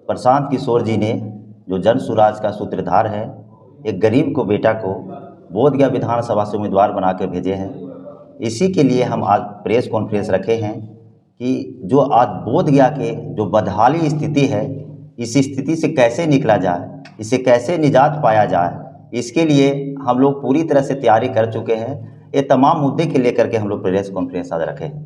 प्रशांत किशोर जी ने, जो जन सुराज का सूत्रधार है, एक गरीब को बेटा को बोधगया विधानसभा से उम्मीदवार बना के भेजे हैं। इसी के लिए हम आज प्रेस कॉन्फ्रेंस रखे हैं कि जो आज बोधगया के जो बदहाली स्थिति है, इस स्थिति से कैसे निकला जाए, इसे कैसे निजात पाया जाए, इसके लिए हम लोग पूरी तरह से तैयारी कर चुके हैं। ये तमाम मुद्दे के लेकर के हम लोग प्रेस कॉन्फ्रेंस आज रखे हैं।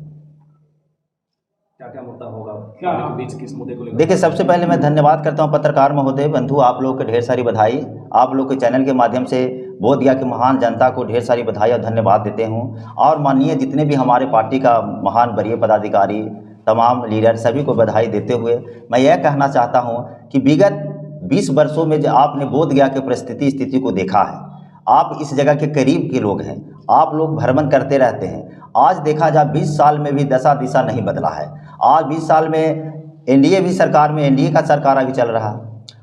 क्या मुद्दा होगा के बीच, किस मुद्दे को लेकर? देखिए, सबसे पहले मैं धन्यवाद करता हूं पत्रकार महोदय बंधु, आप लोग को ढेर सारी बधाई। आप लोग के चैनल के माध्यम से बोधगया की महान जनता को ढेर सारी बधाई और धन्यवाद देते हूं। और माननीय जितने भी हमारे पार्टी का महान वरीय पदाधिकारी, तमाम लीडर, सभी को बधाई देते हुए मैं यह कहना चाहता हूँ कि विगत 20 वर्षों में जो आपने बोधगया के परिस्थिति स्थिति को देखा है, आप इस जगह के करीब के लोग हैं, आप लोग भ्रमण करते रहते हैं। आज देखा जाए 20 साल में भी दशा दिशा नहीं बदला है। आज 20 साल में एनडीए भी सरकार में, एनडीए का सरकार अभी चल रहा,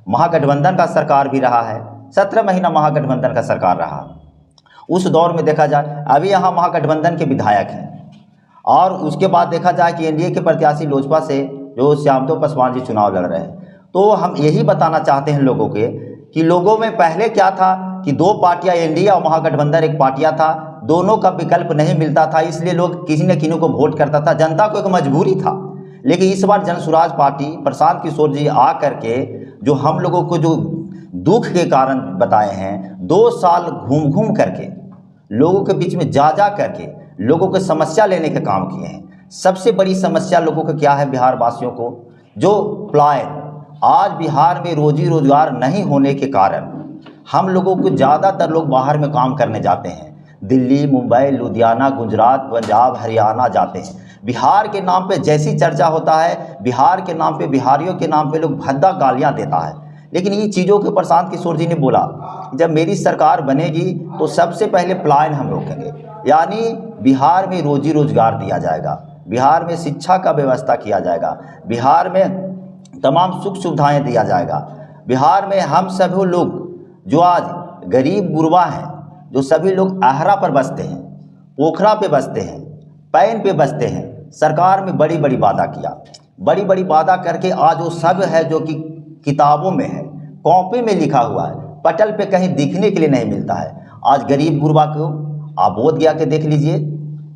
महागठबंधन का सरकार भी रहा है, 17 महीना महागठबंधन का सरकार रहा। उस दौर में देखा जाए अभी यहाँ महागठबंधन के विधायक हैं, और उसके बाद देखा जाए कि एनडीए के प्रत्याशी लोजपा से जो श्यामदेव पासवान जी चुनाव लड़ रहे हैं। तो हम यही बताना चाहते हैं लोगों के कि लोगों में पहले क्या था कि दो पार्टियां, एनडीए और महागठबंधन एक पार्टियां था, दोनों का विकल्प नहीं मिलता था, इसलिए लोग किसी न किसी को वोट करता था, जनता को एक मजबूरी था। लेकिन इस बार जनसुराज पार्टी प्रशांत किशोर जी आ करके जो हम लोगों को जो दुख के कारण बताए हैं, 2 साल घूम घूम करके लोगों के बीच में जा करके लोगों के समस्या लेने के काम किए हैं। सबसे बड़ी समस्या लोगों का क्या है, बिहार वासियों को जो पलायन, आज बिहार में रोजी रोजगार नहीं होने के कारण हम लोगों को ज़्यादातर लोग बाहर में काम करने जाते हैं, दिल्ली, मुंबई, लुधियाना, गुजरात, पंजाब, हरियाणा जाते हैं। बिहार के नाम पे जैसी चर्चा होता है, बिहार के नाम पे, बिहारियों के नाम पे लोग भद्दा गालियां देता है। लेकिन ये चीज़ों के प्रशांत किशोर जी ने बोला, जब मेरी सरकार बनेगी तो सबसे पहले पलायन हम रोकेंगे, यानी बिहार में रोजी रोजगार दिया जाएगा, बिहार में शिक्षा का व्यवस्था किया जाएगा, बिहार में तमाम सुख सुविधाएँ दिया जाएगा। बिहार में हम सभी लोग जो आज गरीब गुरबा हैं, जो सभी लोग आहरा पर बसते हैं, पोखरा पे बसते हैं, पैन पे बसते हैं, सरकार में बड़ी बड़ी वादा किया, बड़ी बड़ी वादा करके आज वो सब है जो कि किताबों में है, कॉपी में लिखा हुआ है, पटल पे कहीं दिखने के लिए नहीं मिलता है। आज गरीब गुरबा को आप बोधगया के देख लीजिए,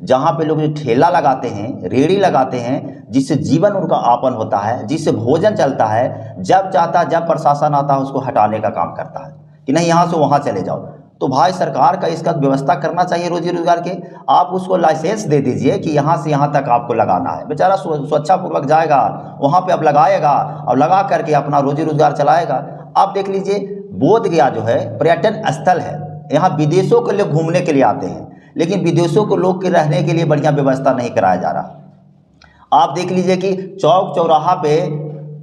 जहाँ पे लोग जो ठेला लगाते हैं, रेहड़ी लगाते हैं, जिससे जीवन उनका आपन होता है, जिससे भोजन चलता है, जब चाहता जब प्रशासन आता है उसको हटाने का काम करता है कि नहीं यहाँ से वहाँ चले जाओ। तो भाई सरकार का इसका व्यवस्था करना चाहिए रोजी रोजगार के। आप उसको लाइसेंस दे दीजिए कि यहाँ से यहाँ तक आपको लगाना है, बेचारा स्वच्छापूर्वक जाएगा, वहाँ पे अब लगाएगा और लगा करके अपना रोजी रोजगार चलाएगा। आप देख लीजिए बोधगया जो है पर्यटन स्थल है, यहाँ विदेशों के लोग घूमने के लिए आते हैं, लेकिन विदेशों को लोग के रहने के लिए बढ़िया व्यवस्था नहीं कराया जा रहा। आप देख लीजिए कि चौक चौराहा पे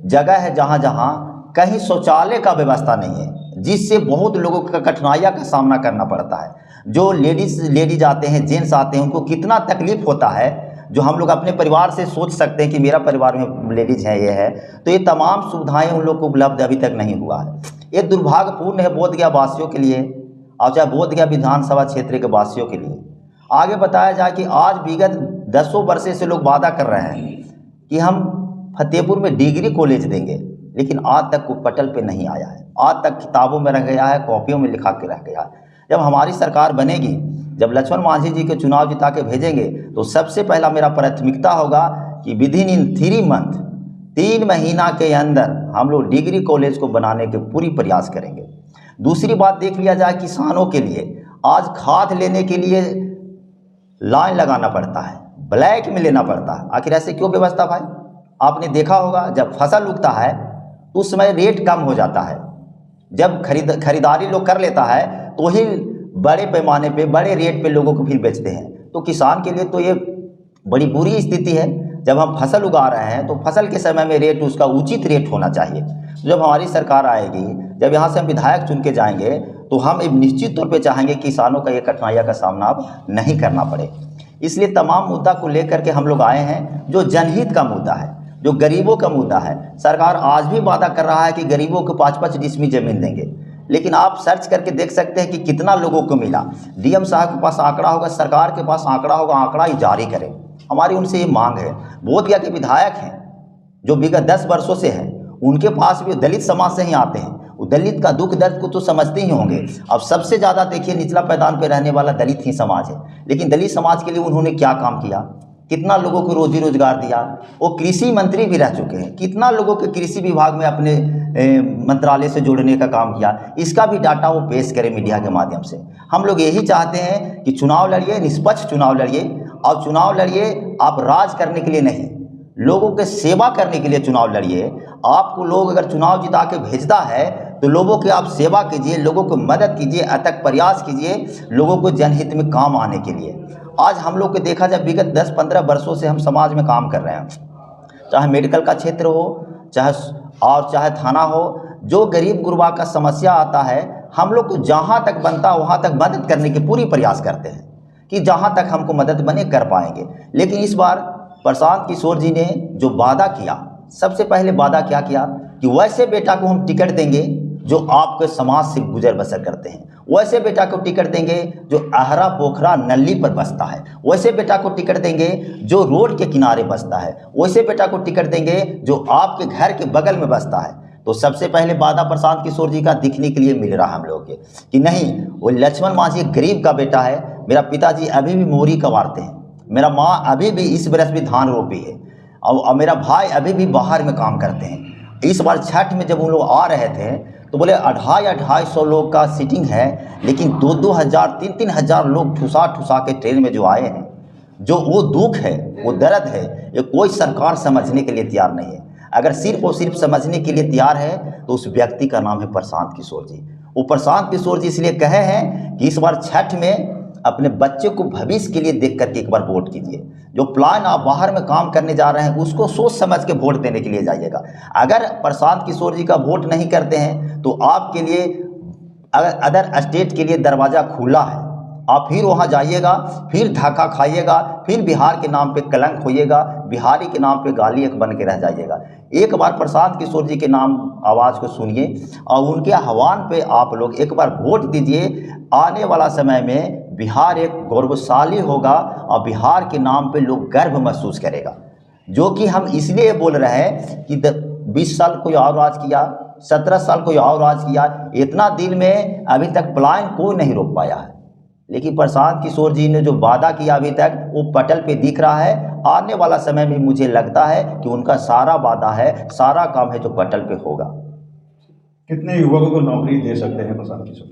जगह है जहाँ जहाँ कहीं शौचालय का व्यवस्था नहीं है, जिससे बहुत लोगों का कठिनाइयों का सामना करना पड़ता है। जो लेडीज आते हैं, जेंट्स आते हैं, उनको कितना तकलीफ होता है, जो हम लोग अपने परिवार से सोच सकते हैं कि मेरा परिवार में लेडीज है, ये है, तो ये तमाम सुविधाएं उन लोग को उपलब्ध अभी तक नहीं हुआ है। ये दुर्भाग्यपूर्ण है बोधगया वासियों के लिए और चाहे बोधगया विधानसभा क्षेत्र के वासियों के लिए। आगे बताया जाए कि आज विगत 10 वर्षों से लोग वादा कर रहे हैं कि हम फतेहपुर में डिग्री कॉलेज देंगे, लेकिन आज तक कोई पटल पे नहीं आया है, आज तक किताबों में रह गया है, कॉपियों में लिखा के रह गया है। जब हमारी सरकार बनेगी, जब लक्ष्मण मांझी जी के चुनाव जिता के भेजेंगे, तो सबसे पहला मेरा प्राथमिकता होगा कि विदिन इन 3 मंथ, 3 महीना के अंदर हम लोग डिग्री कॉलेज को बनाने के पूरी प्रयास करेंगे। दूसरी बात देख लिया जाए, किसानों के लिए आज खाद लेने के लिए लाइन लगाना पड़ता है, ब्लैक में लेना पड़ता है। आखिर ऐसे क्यों व्यवस्था भाई? आपने देखा होगा जब फसल उगता है तो उस समय रेट कम हो जाता है, जब खरीदारी लोग कर लेता है तो ही बड़े पैमाने पे बड़े रेट पे लोगों को फिर बेचते हैं। तो किसान के लिए तो ये बड़ी बुरी स्थिति है। जब हम फसल उगा रहे हैं तो फसल के समय में रेट, उसका उचित रेट होना चाहिए। जब हमारी सरकार आएगी, जब यहाँ से हम विधायक चुन के जाएंगे, तो हम एक निश्चित तौर पे चाहेंगे किसानों का ये कठिनाइयों का सामना अब नहीं करना पड़े। इसलिए तमाम मुद्दा को लेकर के हम लोग आए हैं, जो जनहित का मुद्दा है, जो गरीबों का मुद्दा है। सरकार आज भी वादा कर रहा है कि गरीबों को 5-5 डिसमिल जमीन देंगे, लेकिन आप सर्च करके देख सकते हैं कि कितना लोगों को मिला। डीएम साहब के पास आंकड़ा होगा, सरकार के पास आंकड़ा होगा, आंकड़ा ही जारी करें। हमारी उनसे ये मांग है। बोधगया के विधायक हैं जो विगत 10 वर्षों से हैं, उनके पास भी दलित समाज से ही आते हैं, वो दलित का दुख दर्द को तो समझते ही होंगे। अब सबसे ज़्यादा देखिए निचला पैदान पे रहने वाला दलित ही समाज है, लेकिन दलित समाज के लिए उन्होंने क्या काम किया, कितना लोगों को रोजी रोजगार दिया। वो कृषि मंत्री भी रह चुके हैं, कितना लोगों के कृषि विभाग में अपने मंत्रालय से जोड़ने का काम किया, इसका भी डाटा वो पेश करें मीडिया के माध्यम से। हम लोग यही चाहते हैं कि चुनाव लड़िए, निष्पक्ष चुनाव लड़िए, और चुनाव लड़िए आप राज करने के लिए नहीं, लोगों के सेवा करने के लिए चुनाव लड़िए। आपको लोग अगर चुनाव जिता के भेजता है तो लोगों की आप सेवा कीजिए, लोगों को मदद कीजिए, अथक प्रयास कीजिए लोगों को जनहित में काम आने के लिए। आज हम लोग को देखा जाए विगत 10-15 वर्षों से हम समाज में काम कर रहे हैं, चाहे मेडिकल का क्षेत्र हो, चाहे थाना हो, जो गरीब गुरबा का समस्या आता है हम लोग को जहाँ तक बनता वहाँ तक मदद करने की पूरी प्रयास करते हैं कि जहाँ तक हमको मदद बने कर पाएंगे। लेकिन इस बार प्रशांत किशोर जी ने जो वादा किया, सबसे पहले वादा क्या किया कि वैसे बेटा को हम टिकट देंगे जो आपके समाज से गुजर बसर करते हैं, वैसे बेटा को टिकट देंगे जो आहरा पोखरा नल्ली पर बसता है, वैसे बेटा को टिकट देंगे जो रोड के किनारे बसता है, वैसे बेटा को टिकट देंगे जो आपके घर के बगल में बसता है। तो सबसे पहले वादा प्रशांत किशोर जी का दिखने के लिए मिल रहा है हम लोग के कि नहीं, वो लक्ष्मण मांझी गरीब का बेटा है, मेरा पिताजी अभी भी मोरी कबारते हैं, मेरा माँ अभी भी इस बरस भी धान रोपी है, और मेरा भाई अभी भी बाहर में काम करते हैं। इस बार छठ में जब उन लोग आ रहे थे तो बोले 250-250 लोग का सीटिंग है, लेकिन 2-2 हज़ार 3-3 हज़ार लोग ठुसा के ट्रेन में जो आए हैं, जो वो दुख है, वो दर्द है, ये कोई सरकार समझने के लिए तैयार नहीं है। अगर सिर्फ और सिर्फ समझने के लिए तैयार है तो उस व्यक्ति का नाम है प्रशांत किशोर जी। वो प्रशांत किशोर जी इसलिए कहे हैं कि इस बार छठ में अपने बच्चे को भविष्य के लिए देख करके एक बार वोट कीजिए। जो प्लान आप बाहर में काम करने जा रहे हैं उसको सोच समझ के वोट देने के लिए जाइएगा। अगर प्रशांत किशोर जी का वोट नहीं करते हैं तो आपके लिए अगर अदर स्टेट के लिए दरवाज़ा खुला है, आप फिर वहाँ जाइएगा, फिर धक्का खाइएगा, फिर बिहार के नाम पे कलंक होइएगा, बिहारी के नाम पे गाली एक बन के रह जाइएगा। एक बार प्रशांत किशोर जी के नाम आवाज़ को सुनिए और उनके आह्वान पे आप लोग एक बार वोट दीजिए। आने वाला समय में बिहार एक गौरवशाली होगा और बिहार के नाम पे लोग गर्व महसूस करेगा। जो कि हम इसलिए बोल रहे हैं कि 20 साल कोई और राज किया, 17 साल कोई और राज किया, इतना दिन में अभी तक पलायन कोई नहीं रोक पाया है, लेकिन प्रशांत किशोर जी ने जो वादा किया अभी तक वो पटल पे दिख रहा है। आने वाला समय में मुझे लगता है कि उनका सारा वादा है, सारा काम है जो पटल पे होगा। कितने युवकों को नौकरी दे सकते हैं प्रशांत किशोर?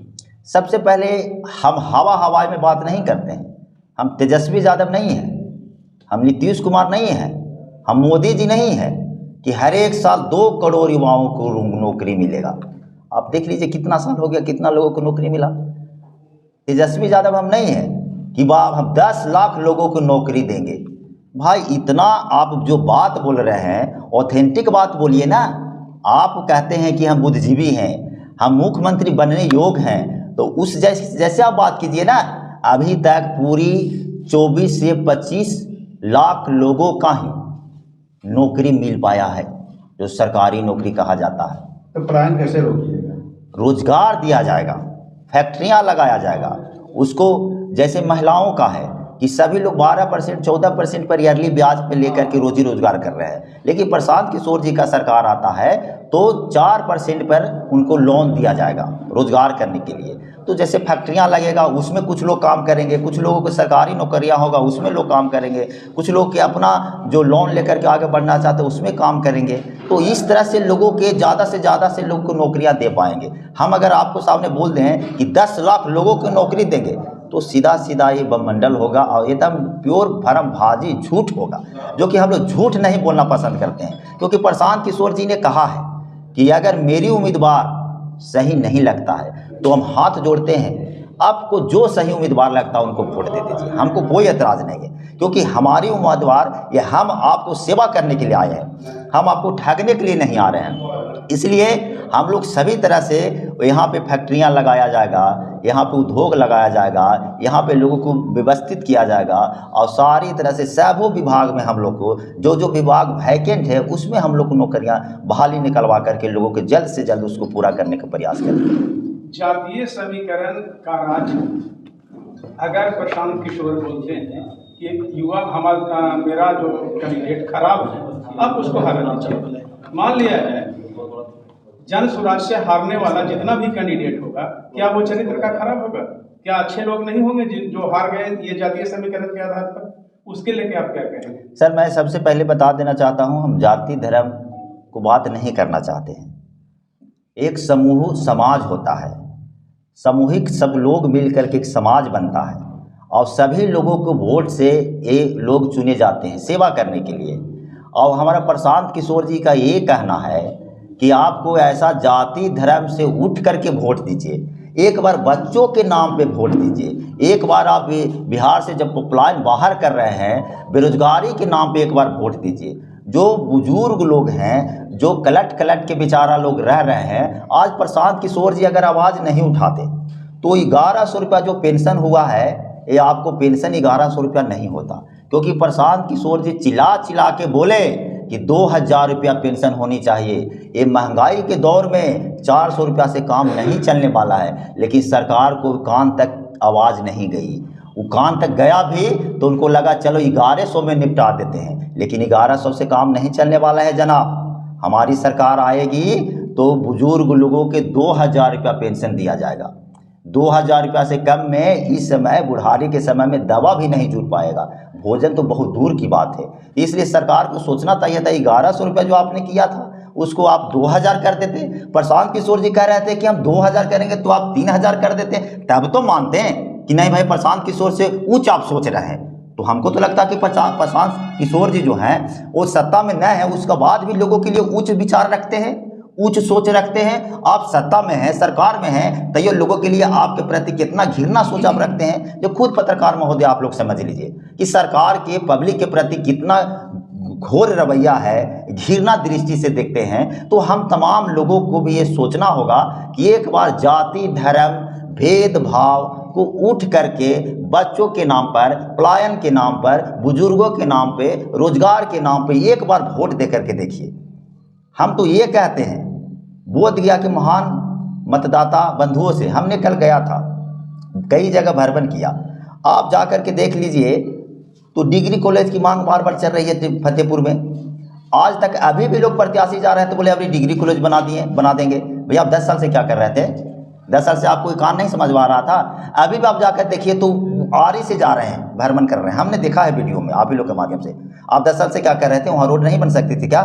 सबसे पहले हम हवा में बात नहीं करते हैं, हम तेजस्वी यादव नहीं हैं, हम नीतीश कुमार नहीं हैं, हम मोदी जी नहीं हैं कि हर एक साल 2 करोड़ युवाओं को नौकरी मिलेगा। आप देख लीजिए कितना साल हो गया, कितना लोगों को नौकरी मिला। तेजस्वी यादव हम नहीं हैं कि हम 10 लाख लोगों को नौकरी देंगे। भाई इतना आप जो बात बोल रहे हैं ऑथेंटिक बात बोलिए ना। आप कहते हैं कि हम बुद्धिजीवी हैं, हम मुख्यमंत्री बनने योग्य हैं, तो उस जैसे आप बात कीजिए ना। अभी तक पूरी 24 से 25 लाख लोगों का ही नौकरी मिल पाया है, जो सरकारी नौकरी कहा जाता है। तो पलायन कैसे रोकिएगा? रोजगार दिया जाएगा, फैक्ट्रियां लगाया जाएगा उसको। जैसे महिलाओं का है कि सभी लोग 12% 14% पर ईयरली ब्याज पे लेकर के रोजी रोजगार कर रहे हैं, लेकिन प्रशांत किशोर जी का सरकार आता है तो 4% पर उनको लोन दिया जाएगा रोजगार करने के लिए। तो जैसे फैक्ट्रियां लगेगा उसमें कुछ लोग काम करेंगे, कुछ लोगों को सरकारी नौकरियां होगा उसमें लोग काम करेंगे, कुछ लोग के अपना जो लोन लेकर के आगे बढ़ना चाहते हैं उसमें काम करेंगे। तो इस तरह से लोगों के ज़्यादा से ज़्यादा से लोगों को नौकरियां दे पाएंगे। हम अगर आपको सामने बोल दें कि 10 लाख लोगों को नौकरी देंगे तो सीधा सीधा ये बमंडल होगा और एकदम प्योर भरम भाजी झूठ होगा, जो कि हम लोग झूठ नहीं बोलना पसंद करते हैं। क्योंकि प्रशांत किशोर जी ने कहा है कि अगर मेरी उम्मीदवार सही नहीं लगता है तो हम हाथ जोड़ते हैं, आपको जो सही उम्मीदवार लगता है उनको वोट दे दीजिए, हमको कोई एतराज़ नहीं है। क्योंकि हमारी उम्मीदवार ये हम आपको सेवा करने के लिए आए हैं, हम आपको ठगने के लिए नहीं आ रहे हैं। इसलिए हम लोग सभी तरह से यहाँ पे फैक्ट्रियाँ लगाया जाएगा, यहाँ पे उद्योग लगाया जाएगा, यहाँ पे लोगों को व्यवस्थित किया जाएगा और सारी तरह से सभी विभाग में हम लोग को जो विभाग वैकेंट है उसमें हम लोग को नौकरियाँ बहाली निकलवा करके लोगों के जल्द से जल्द उसको पूरा करने का प्रयास करेंगे। जातीय समीकरण का राज अगर प्रशांत किशोर बोलते हैं कि युवा मेरा जो कैंडिडेट खराब है, अब उसको हराना चाहिए। मान लिया है जन सुराज से हारने वाला जितना भी कैंडिडेट होगा, क्या वो चरित्र का खराब होगा? क्या अच्छे लोग नहीं होंगे जो हार गए ये जातीय समीकरण के आधार पर? उसके लेके आप क्या कहेंगे? सर, मैं सबसे पहले बता देना चाहता हूं, हम जाति धर्म को बात नहीं करना चाहते हैं। एक समूह समाज होता है, सामूहिक सब लोग मिलकर के एक समाज बनता है और सभी लोगों को वोट से ये लोग चुने जाते हैं सेवा करने के लिए। और हमारा प्रशांत किशोर जी का ये कहना है कि आपको ऐसा जाति धर्म से उठ करके वोट दीजिए, एक बार बच्चों के नाम पे वोट दीजिए, एक बार आप बिहार से जब पलायन बाहर कर रहे हैं बेरोजगारी के नाम पे एक बार वोट दीजिए। जो बुजुर्ग लोग हैं, जो कलट के बेचारा लोग रह रहे हैं, आज प्रशांत किशोर जी अगर आवाज़ नहीं उठाते तो 1100 रुपया जो पेंशन हुआ है, ये आपको पेंशन 1100 रुपया नहीं होता, क्योंकि प्रशांत किशोर जी चिल्ला के बोले कि 2000 रुपया पेंशन होनी चाहिए। ये महंगाई के दौर में 400 रुपया से काम नहीं चलने वाला है, लेकिन सरकार को कान तक आवाज़ नहीं गई। वो कान तक गया भी तो उनको लगा चलो 1100 में निपटा देते हैं, लेकिन 1100 से काम नहीं चलने वाला है जनाब। हमारी सरकार आएगी तो बुजुर्ग लोगों के 2000 रुपया पेंशन दिया जाएगा। 2000 रुपया से कम में इस समय बुढ़ारी के समय में दवा भी नहीं जुड़ पाएगा, भोजन तो बहुत दूर की बात है। इसलिए सरकार को सोचना चाहिए था, 1100 रुपया जो आपने किया था उसको आप 2000 कर देते। प्रशांत किशोर जी कह रहे थे कि हम 2000 करेंगे तो आप 3000 कर देते, तब तो मानते हैं कि नहीं भाई प्रशांत किशोर से उच्च आप सोच रहे हैं। तो हमको तो लगता है कि प्रशांत किशोर जी जो हैं वो सत्ता में न है, उसके बाद भी लोगों के लिए उच्च विचार रखते हैं, उच्च सोच रखते हैं। आप सत्ता में हैं, सरकार में हैं, तो ये लोगों के लिए आपके प्रति कितना घृणा सोच आप रखते हैं, जो खुद पत्रकार महोदय आप लोग समझ लीजिए कि सरकार के पब्लिक के प्रति कितना घोर रवैया है, घृणा दृष्टि से देखते हैं। तो हम तमाम लोगों को भी ये सोचना होगा कि एक बार जाति धर्म भेदभाव को उठ करके बच्चों के नाम पर, पलायन के नाम पर, बुजुर्गों के नाम पे, रोजगार के नाम पे एक बार वोट दे करके देखिए। हम तो ये कहते हैं, बोधगया के महान मतदाता बंधुओं से हमने कल गया था, कई जगह भ्रमण किया, आप जा कर के देख लीजिए तो डिग्री कॉलेज की मांग बार बार चल रही है फतेहपुर में। आज तक अभी भी लोग प्रत्याशी जा रहे हैं तो बोले अभी डिग्री कॉलेज बना देंगे। भैया आप 10 साल से क्या कर रहे थे? 10 साल से आपको कोई काम नहीं समझ में आ रहा था? अभी भी आप जाकर देखिए तो आरी से जा रहे हैं, भ्रमण कर रहे हैं, हमने देखा है वीडियो में आप ही लोग के माध्यम से। आप 10 साल से क्या कर रहे थे? वहाँ रोड नहीं बन सकती थी क्या?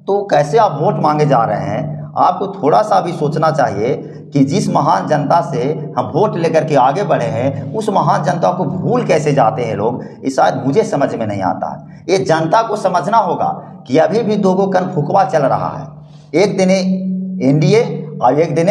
तो कैसे आप वोट मांगे जा रहे हैं? आपको थोड़ा सा भी सोचना चाहिए कि जिस महान जनता से हम वोट लेकर के आगे बढ़े हैं, उस महान जनता को भूल कैसे जाते हैं लोग, ये शायद मुझे समझ में नहीं आता है। ये जनता को समझना होगा कि अभी भी दो कन फुकवा चल रहा है, एक दिन एनडीए और एक दिन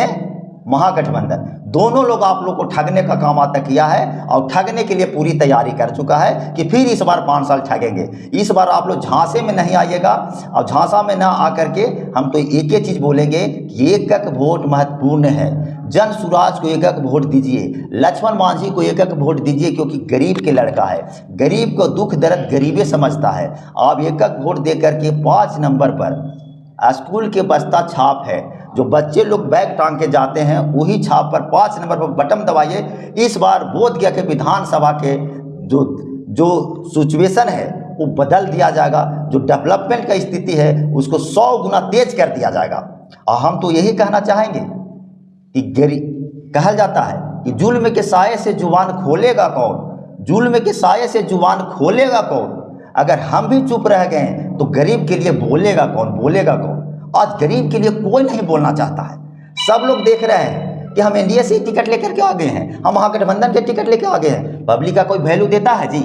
महागठबंधन। दोनों लोग आप लोग को ठगने का काम आता किया है और ठगने के लिए पूरी तैयारी कर चुका है कि फिर इस बार 5 साल ठगेंगे। इस बार आप लोग झांसे में नहीं आइएगा, और झांसा में ना आकर के हम तो एक ही चीज़ बोलेंगे कि एक वोट महत्वपूर्ण है। जन सुराज को एक वोट दीजिए, लक्ष्मण मांझी को एक वोट दीजिए, क्योंकि गरीब के लड़का है, गरीब को दुख दर्द गरीबे समझता है। आप एक वोट दे करके 5 नंबर पर स्कूल के बस्ता छाप है, जो बच्चे लोग बैग टांग के जाते हैं, वही छाप पर 5 नंबर पर बटन दबाइए। इस बार बोधगया के विधानसभा के जो सिचुएशन है वो बदल दिया जाएगा, जो डेवलपमेंट का स्थिति है उसको 100 गुना तेज कर दिया जाएगा। और हम तो यही कहना चाहेंगे कि कहा जाता है कि जुल्म के साये से जुबान खोलेगा कौन, जुल्म के साये से जुबान खोलेगा कौन। अगर हम भी चुप रह गए तो गरीब के लिए बोलेगा कौन? आज गरीब के लिए कोई नहीं बोलना चाहता है। सब लोग देख रहे हैं कि हम एनडीए से टिकट लेकर के आ गए हैं, हम महागठबंधन के टिकट लेकर आ गए हैं। पब्लिक का कोई वैल्यू देता है जी?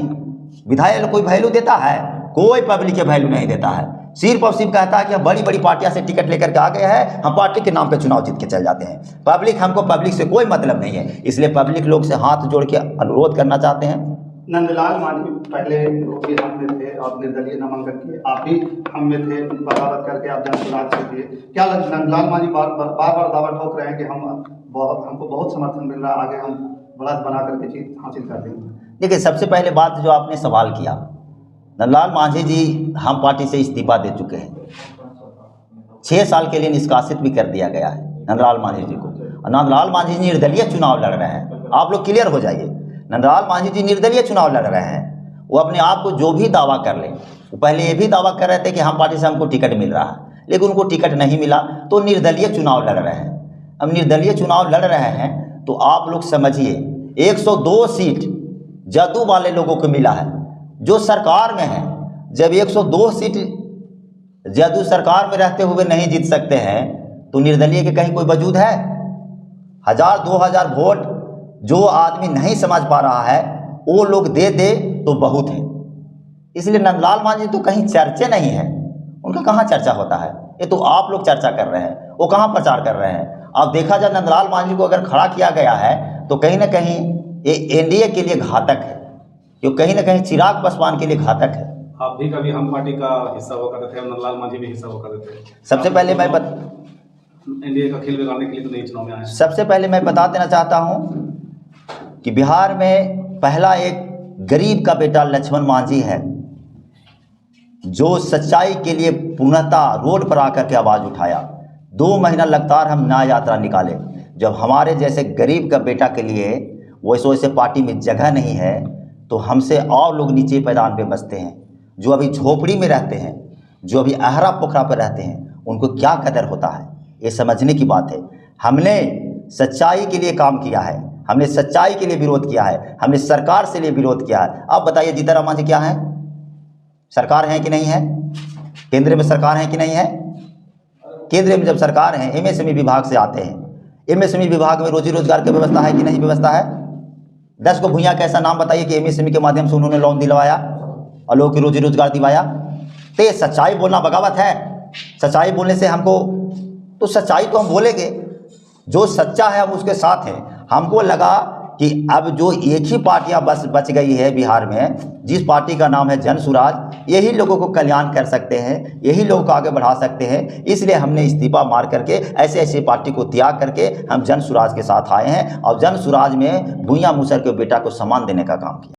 विधायक कोई वैल्यू देता है? कोई पब्लिक के वैल्यू नहीं देता है। सिर्फ और सिर्फ कहता है कि हम बड़ी बड़ी पार्टियां से टिकट लेकर के आ गए हैं, हम पार्टी के नाम पे चुनाव जीत के चल जाते हैं। हमको पब्लिक से कोई मतलब नहीं है। इसलिए पब्लिक लोग से हाथ जोड़ के अनुरोध करना चाहते हैं। नंदलाल मांझी पहले भी हम में थे और निर्दलीय नामांकन किए, आप भी हम में थे, बगावत करके आप जनसुराज से किए। क्या नंदलाल मांझी बार बार दावा ठोक रहे हैं कि हमको बहुत समर्थन मिल रहा है, आगे हम बढ़त बना करके जीत हासिल कर देंगे? देखिए, सबसे पहले बात जो आपने सवाल किया, नंदलाल मांझी जी हम पार्टी से इस्तीफा दे चुके हैं, 6 साल के लिए निष्कासित भी कर दिया गया है नंदलाल मांझी जी को। नंदलाल मांझी जी निर्दलीय चुनाव लड़ रहे हैं, आप लोग क्लियर हो जाइए। नंदलाल मांझी जी निर्दलीय चुनाव लड़ रहे हैं। वो अपने आप को जो भी दावा कर ले, वो पहले ये भी दावा कर रहे थे कि हम पार्टी से हमको टिकट मिल रहा है, लेकिन उनको टिकट नहीं मिला तो निर्दलीय चुनाव लड़ रहे हैं। अब निर्दलीय चुनाव लड़ रहे हैं तो आप लोग समझिए 102 सीट जदयू वाले लोगों को मिला है जो सरकार में है। जब 102 सीट जदयू सरकार में रहते हुए नहीं जीत सकते हैं तो निर्दलीय के कहीं कोई वजूद है? 1000-2000 वोट जो आदमी नहीं समझ पा रहा है वो लोग दे दे तो बहुत है। इसलिए नंदलाल मांझी तो कहीं चर्चे नहीं है, उनका कहाँ चर्चा होता है? ये तो आप लोग चर्चा कर रहे हैं, वो कहाँ प्रचार कर रहे हैं? अब देखा जाए नंदलाल मांझी को अगर खड़ा किया गया है तो कहीं ना कहीं ये एनडीए के लिए घातक है, क्योंकि कहीं ना कहीं चिराग पासवान के लिए घातक है। आप भी कभी हम पार्टी का हिस्सा हुआ करते थे और नंदलाल मांझी भी हिस्सा हुआ करते थे। सबसे पहले मैं एनडीए का खेल बिगाड़ने के लिए तो नहीं चुनाव में आए। सबसे पहले मैं बता देना चाहता हूँ कि बिहार में पहला एक गरीब का बेटा लक्ष्मण मांझी है जो सच्चाई के लिए पूर्णतः रोड पर आकर के आवाज़ उठाया। 2 महीना लगातार हम न्याय यात्रा निकाले। जब हमारे जैसे गरीब का बेटा के लिए वैसे पार्टी में जगह नहीं है तो हमसे और लोग नीचे मैदान पे बसते हैं, जो अभी झोपड़ी में रहते हैं, जो अभी आहरा पोखरा पर रहते हैं, उनको क्या कदर होता है ये समझने की बात है। हमने सच्चाई के लिए काम किया है, हमने सच्चाई के लिए विरोध किया है, हमने सरकार से लिए विरोध किया है। अब बताइए जीतनराम मांझी क्या है? सरकार है कि नहीं है? केंद्र में सरकार है कि नहीं है? केंद्र में जब सरकार है, एमएसएमई विभाग से आते हैं, एमएसएमई विभाग में रोजी रोजगार की व्यवस्था है कि नहीं व्यवस्था है? 10 को भूया का ऐसा नाम बताइए कि एमएसएमई के माध्यम से उन्होंने लोन दिलवाया और लोगों की रोजी रोजगार दिलवाया। तो ये सच्चाई बोलना बगावत है? सच्चाई बोलने से हमको, तो सच्चाई तो हम बोलेंगे, जो सच्चा है हम उसके साथ हैं। हमको लगा कि अब जो एक ही पार्टियां बच गई है बिहार में, जिस पार्टी का नाम है जन सुराज, यही लोगों को कल्याण कर सकते हैं, यही लोगों को आगे बढ़ा सकते हैं। इसलिए हमने इस्तीफा मार करके ऐसे पार्टी को त्याग करके हम जन सुराज के साथ आए हैं और जन सुराज में भूया मूसर के बेटा को सम्मान देने का काम किया।